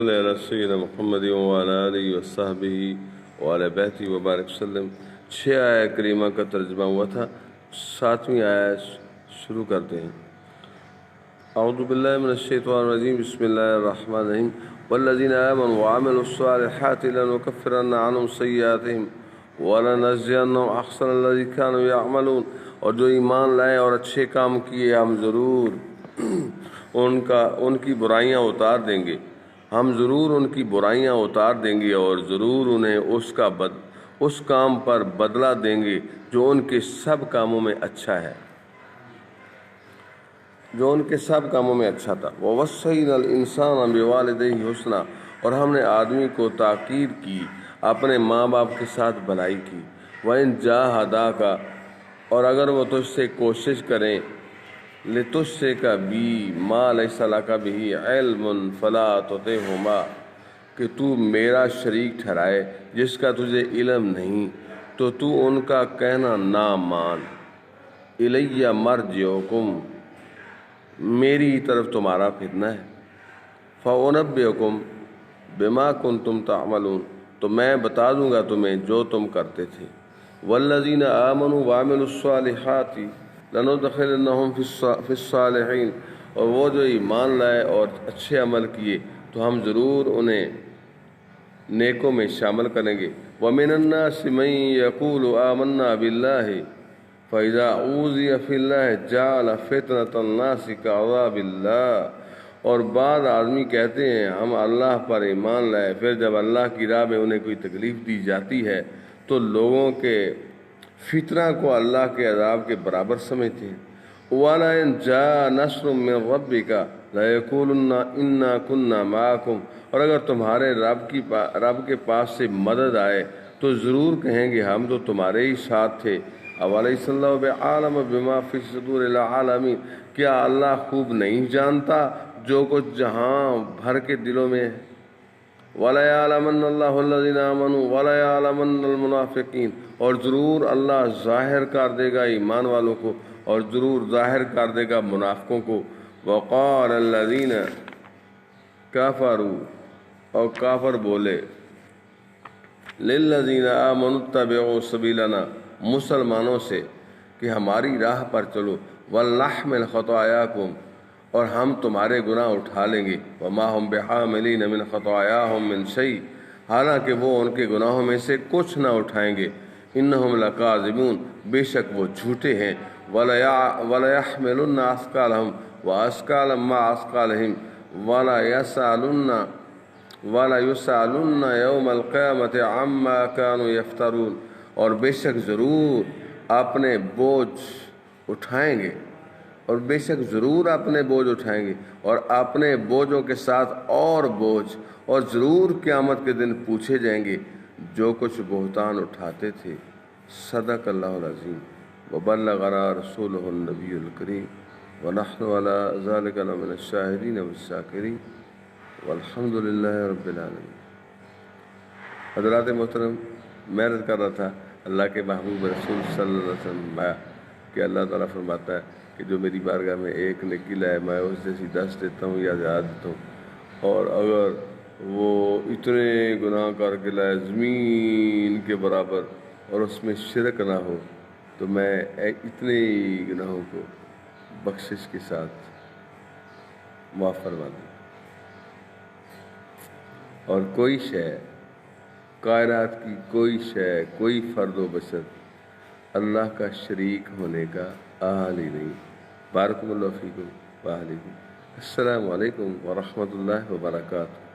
علی سیدنا محمد وعلی آلہ وصحبہ وعلی بیتہ وبارک وسلم۔ 6 آیت کریمہ کا ترجمہ ہوا تھا، 7ویں آیت شروع کرتے ہیں۔ اعوذ باللہ من الشیطان الرجیم، بسم اللہ الرحمن الرحیم۔ والذین آمنوا وعملوا الصالحات لنکفرن عنہم سیئاتہم ولنجزینہم احسن الذی کانوا یعملون۔ اور جو ایمان لائے اور اچھے کام کیے، ہم ضرور ان کی برائیاں اتار دیں گے، ہم ضرور ان کی برائیاں اتار دیں گے اور ضرور انہیں اس کام پر بدلہ دیں گے جو ان کے سب کاموں میں اچھا ہے، جو ان کے سب کاموں میں اچھا تھا۔ وَوَصَّيْنَا الْإِنسَانَ بِوَالِدَيْهِ حُسْنًا، اور ہم نے آدمی کو تاکید کی اپنے ماں باپ کے ساتھ بھلائی کی۔ وَإِنْ جَاهَدَاكَ، اور اگر وہ تجھ سے کوشش کریں، لِتُشْرِكَ بِي مَا لَيْسَ لَكَ بِهِ عِلْمٌ فَلَا تُطِعْهُمَا، کہ تو میرا شریک ٹھہرائے جس کا تجھے علم نہیں، تو تو ان کا کہنا نہ مان۔ إِلَيَّ مَرْجِعُكُمْ، میری طرف تمہارا پھرنا ہے۔ فَأُنَبِّئُكُمْ بِمَا كُنْتُمْ تَعْمَلُونَ، تو میں بتا دوں گا تمہیں جو تم کرتے تھے۔ وَالَّذِينَ آمَنُوا وَعَمِلُوا الصَّالِحَاتِ لَنُدْخِلَنَّهُمْ فِي الصَّالِحِينَ، اور وہ جو ایمان لائے اور اچھے عمل کیے تو ہم ضرور انہیں نیکوں میں شامل کریں گے۔ وَمِنَ النَّاسِ مَن يَقُولُ آمَنَّا بِاللَّهِ فَإِذَا أُوذِيَ فِي اللَّهِ جَعَلَ فِتْنَةَ النَّاسِ كَعَذَابِ اللَّهِ، اور بعض آدمی کہتے ہیں ہم اللہ پر ایمان لائے، پھر جب اللہ کی راہ میں انہیں کوئی تکلیف دی جاتی ہے تو لوگوں کے فتنہ کو اللہ کے عذاب کے برابر سمجھتے ہیں۔ وَلَئِن جَاءَ نَصْرٌ مِّن رَّبِّكَ لَيَقُولُنَّ إِنَّا كُنَّا مَعَكُمْ، اور اگر تمہارے رب کے پاس سے مدد آئے تو ضرور کہیں گے ہم تو تمہارے ہی ساتھ تھے۔ أَوَلَيْسَ اللَّهُ بِعَالِمٍ بِمَا فِي صُدُورِ الْعَالَمِينَ، کیا اللہ خوب نہیں جانتا جو کچھ جہاں بھر کے دلوں میں ہے؟ وَلَيَعْلَمَنَّ اللَّهُ الَّذِينَ آمَنُوا وَلَيَعْلَمَنَّ الْمُنَافِقِينَ، اور ضرور اللہ ظاہر کر دے گا ایمان والوں کو اور ضرور ظاہر کر دے گا منافقوں کو۔ وَقَالَ الَّذِينَ كَفَرُوا، اور کافر بولے، لِلَّذِينَ آمَنُوا اتَّبِعُوا سَبِيلَنَا، مسلمانوں سے کہ ہماری راہ پر چلو، وَلْنَحْمِلْ خَطَايَاكُمْ، اور ہم تمہارے گناہ اٹھا لیں گے، وَمَا هُمْ بِحَامِلِينَ مِنْ خَطَايَاهُمْ مِنْ شَيْءٍ، حالانکہ وہ ان کے گناہوں میں سے کچھ نہ اٹھائیں گے۔ إِنَّهُمْ لَكَاذِبُونَ، بے شک وہ جھوٹے ہیں۔ وَلَيَحْمِلُنَّ أَثْقَالَهُمْ وَأَثْقَالًا مَّعَ أَثْقَالِهِمْ وَلَيُسْأَلُنَّ يَوْمَ الْقِيَامَةِ عَمَّا كَانُوا يَفْتَرُونَ، اور بے شک ضرور اپنے بوجھ اٹھائیں گے، اور بے شک ضرور اپنے بوجھ اٹھائیں گے اور اپنے بوجھوں کے ساتھ اور بوجھ، اور ضرور قیامت کے دن پوچھے جائیں گے جو کچھ بہتان اٹھاتے تھے۔ صدق اللہ العظیم وبلغنا رسولہ النبی الکریم ونحن علی ذلک لمن الشاہدین والشاکرین والحمد للہ رب العالمین۔ حضرات محترم، میں عرض کر رہا تھا اللہ کے محبوب رسول صلی اللہ علیہ وسلم کہ اللہ تعالیٰ فرماتا ہے کہ جو میری بارگاہ میں ایک نیکی لائے میں اس جیسی 10 دیتا ہوں یا زیادہ دیتا ہوں، اور اگر وہ اتنے گناہ کر کے لائے زمین کے برابر اور اس میں شرک نہ ہو تو میں اتنے گناہوں کو بخشش کے ساتھ معاف فرما دوں۔ اور کوئی شے، کائنات کی کوئی شے، کوئی فرد و بشر اللہ کا شریک ہونے کا اہل ہی نہیں۔ بارک اللہ فیکم وعلیکم السلام علیکم ورحمۃ اللہ وبرکاتہ۔